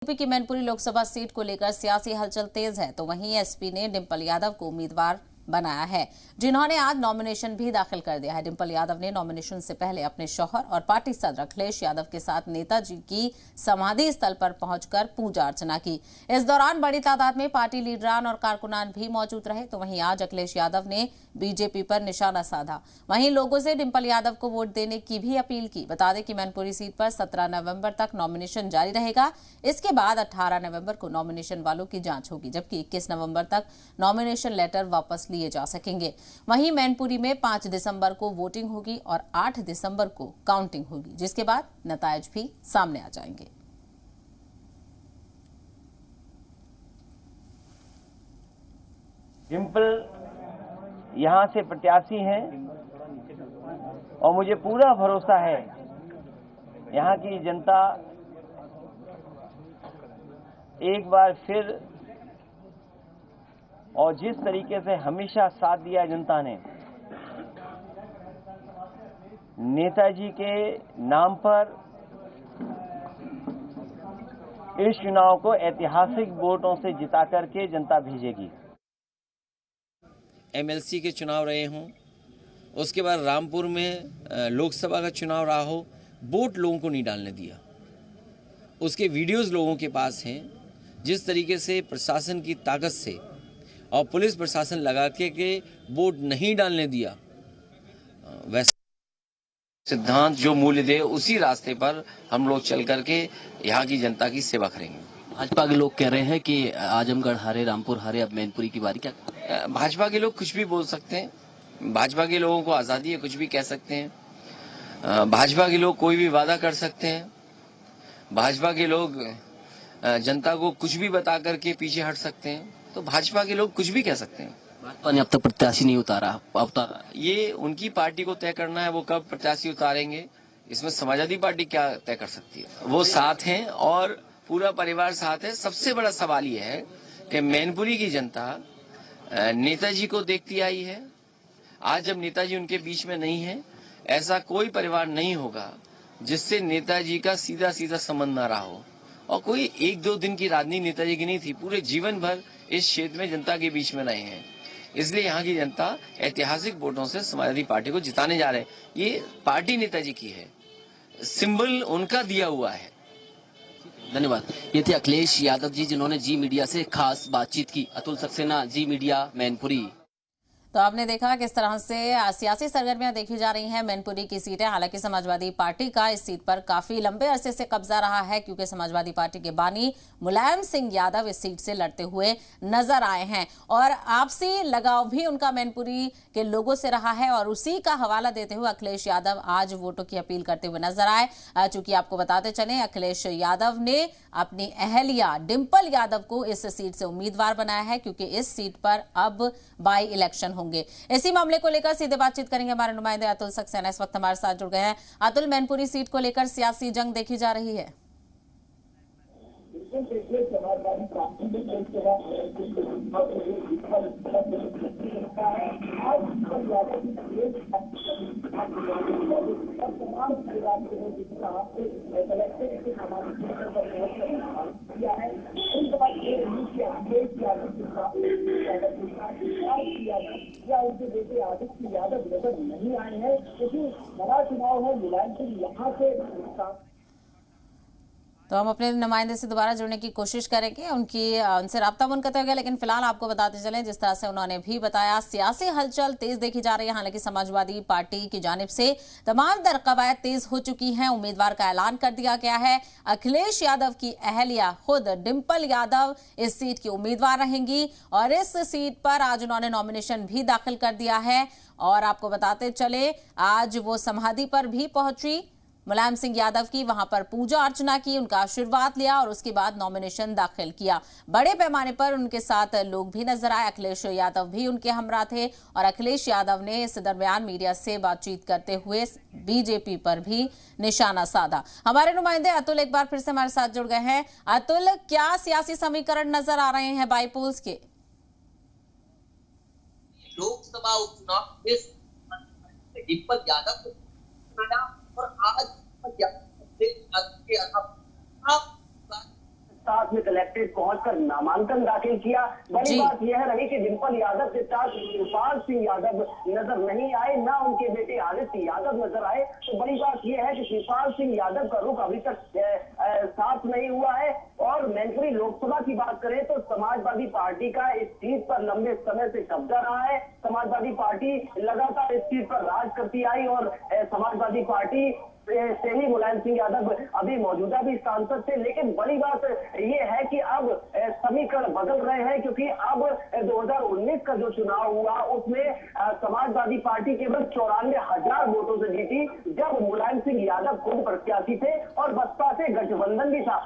UP की Mainpuri Lok Sabha seat को लेकर सियासी हलचल तेज है, तो वहीं एसपी ने डिंपल यादव को उम्मीदवार बनाया है, जिन्होंने आज नॉमिनेशन भी दाखिल कर दिया है। डिंपल यादव ने नॉमिनेशन से पहले अपने शौहर और पार्टी सदर अखिलेश यादव के साथ नेताजी की समाधि स्थल पर पहुंचकर पूजा अर्चना की। इस दौरान बड़ी तादाद में पार्टी लीडरान और कारकुनान भी मौजूद रहे, तो वहीं आज अखिलेश यादव ने बीजेपी पर निशाना साधा। वहीं लोगों से डिंपल यादव को वोट देने की भी अपील की। बता दें कि मैनपुरी सीट पर 17 नवंबर तक नॉमिनेशन जारी रहेगा। इसके बाद 18 नवंबर को नॉमिनेशन वालों की जांच होगी, जबकि 21 नवंबर तक नॉमिनेशन लेटर वापस लिए जा सकेंगे। वहीं मैनपुरी में 5 दिसंबर को वोटिंग होगी और 8 दिसंबर को काउंटिंग होगी, जिसके बाद नतायज भी सामने आ जाएंगे। डिंपल यहां से प्रत्याशी हैं और मुझे पूरा भरोसा है यहां की जनता एक बार फिर और जिस तरीके से हमेशा साथ दिया जनता ने नेताजी के नाम पर इस चुनाव को ऐतिहासिक वोटों से जिता करके जनता भेजेगी। एमएलसी के चुनाव रहे हों, उसके बाद रामपुर में लोकसभा का चुनाव रहा हो, वोट लोगों को नहीं डालने दिया। उसके वीडियोस लोगों के पास हैं, जिस तरीके से प्रशासन की ताकत से और पुलिस प्रशासन लगा के वोट नहीं डालने दिया। वैसे सिद्धांत जो मूल्य दे उसी रास्ते पर हम लोग चल करके यहाँ की जनता की सेवा करेंगे। भाजपा के लोग कह रहे हैं कि आजमगढ़ हारे, रामपुर हारे, अब मैनपुरी की बारी। क्या भाजपा के लोग कुछ भी बोल सकते हैं, भाजपा के लोगों को आज़ादी है, कुछ भी कह सकते हैं। भाजपा के लोग कोई भी वादा कर सकते हैं, भाजपा के लोग जनता को कुछ भी बता करके पीछे हट सकते हैं, तो भाजपा के लोग कुछ भी कह सकते हैं। भाजपा ने अब तक प्रत्याशी नहीं उतारा। ये उनकी पार्टी को तय करना है, वो कब प्रत्याशी उतारेंगे, इसमें समाजवादी पार्टी क्या तय कर सकती है। वो साथ हैं और पूरा परिवार साथ है। सबसे बड़ा सवाल ये है कि मैनपुरी की जनता नेताजी को देखती आई है। आज जब नेताजी उनके बीच में नहीं है, ऐसा कोई परिवार नहीं होगा जिससे नेताजी का सीधा सीधा संबंध ना रहा हो। और कोई 1-2 दिन की राजनीति नेताजी की नहीं थी, पूरे जीवन भर इस क्षेत्र में जनता के बीच में रहे हैं। इसलिए यहाँ की जनता ऐतिहासिक वोटों से समाजवादी पार्टी को जिताने जा रहे हैं। ये पार्टी नेताजी की है, सिंबल उनका दिया हुआ है। धन्यवाद। ये थे अखिलेश यादव जी, जिन्होंने जी मीडिया से खास बातचीत की। अतुल सक्सेना, जी मीडिया, मैनपुरी। तो आपने देखा किस तरह से सियासी सरगर्मियां देखी जा रही हैं। मैनपुरी की सीटें, हालांकि समाजवादी पार्टी का इस सीट पर काफी लंबे अरसे से कब्जा रहा है, क्योंकि समाजवादी पार्टी के बानी मुलायम सिंह यादव इस सीट से लड़ते हुए नजर आए हैं और आपसी लगाव भी उनका मैनपुरी के लोगों से रहा है। और उसी का हवाला देते हुए अखिलेश यादव आज वोटों की अपील करते हुए नजर आए। चूंकि आपको बताते चले, अखिलेश यादव ने अपनी अहलिया डिंपल यादव को इस सीट से उम्मीदवार बनाया है, क्योंकि इस सीट पर अब बाई इलेक्शन होंगे। इसी मामले को लेकर सीधे बातचीत करेंगे हमारे नुमाइंदे अतुल सक्सेना इस वक्त हमारे साथ जुड़ गए हैं। अतुल, मैनपुरी सीट को लेकर सियासी जंग देखी जा रही है। उनके बेटे आदित्य यादव नजर नहीं आए हैं, क्योंकि बड़ा चुनाव है। मुलायम सिंह यहाँ से तो हम अपने नुमाइंदे से दोबारा जुड़ने की कोशिश करेंगे, उनसे राब्ता मुनक़ता हो गया, लेकिन फिलहाल आपको बताते चलें, जिस तरह से उन्होंने भी बताया, सियासी हलचल तेज देखी जा रही है। हालांकि समाजवादी पार्टी की जानिब से तमाम कवायद तेज हो चुकी हैं। उम्मीदवार का ऐलान कर दिया गया है। अखिलेश यादव की अहलिया खुद डिंपल यादव इस सीट की उम्मीदवार रहेंगी और इस सीट पर आज उन्होंने नॉमिनेशन भी दाखिल कर दिया है। और आपको बताते चले, आज वो समाधि पर भी पहुंची मुलायम सिंह यादव की, वहां पर पूजा अर्चना की, उनका आशीर्वाद लिया और उसके बाद नॉमिनेशन दाखिल किया। बड़े पैमाने पर उनके साथ लोग भी नजर आए। अखिलेश यादव भी उनके हमरा थे और अखिलेश यादव ने इस दरमियान मीडिया से बातचीत करते हुए बीजेपी पर भी निशाना साधा। हमारे नुमाइंदे अतुल एक बार फिर से हमारे साथ जुड़ गए हैं। अतुल, क्या सियासी समीकरण नजर आ रहे हैं बाई पोल्स के? लोकसभा उपचुनाव डिंपल यादव और आज के साथ में कलेक्ट्रेट पहुंचकर नामांकन दाखिल किया। बड़ी बात यह रही कि डिंपल यादव के साथ शिवपाल सिंह यादव नजर नहीं आए, ना उनके बेटे आदित्य यादव नजर आए। तो बड़ी बात यह है कि शिवपाल सिंह यादव का रुख अभी तक साफ नहीं हुआ है। और मैनपुरी लोकसभा की बात करें तो समाजवादी पार्टी का इस सीट पर लंबे समय से कब्जा रहा है। समाजवादी पार्टी लगातार इस सीट पर राज करती आई और समाजवादी पार्टी से ही मुलायम सिंह यादव अभी मौजूदा भी सांसद थे। लेकिन बड़ी बात ये है कि अब समीकरण बदल रहे हैं, क्योंकि अब 2019 का जो चुनाव हुआ उसमें समाजवादी पार्टी केवल 94,000 वोटों से जीती, जब मुलायम सिंह यादव खुद प्रत्याशी थे और बसपा से गठबंधन भी था।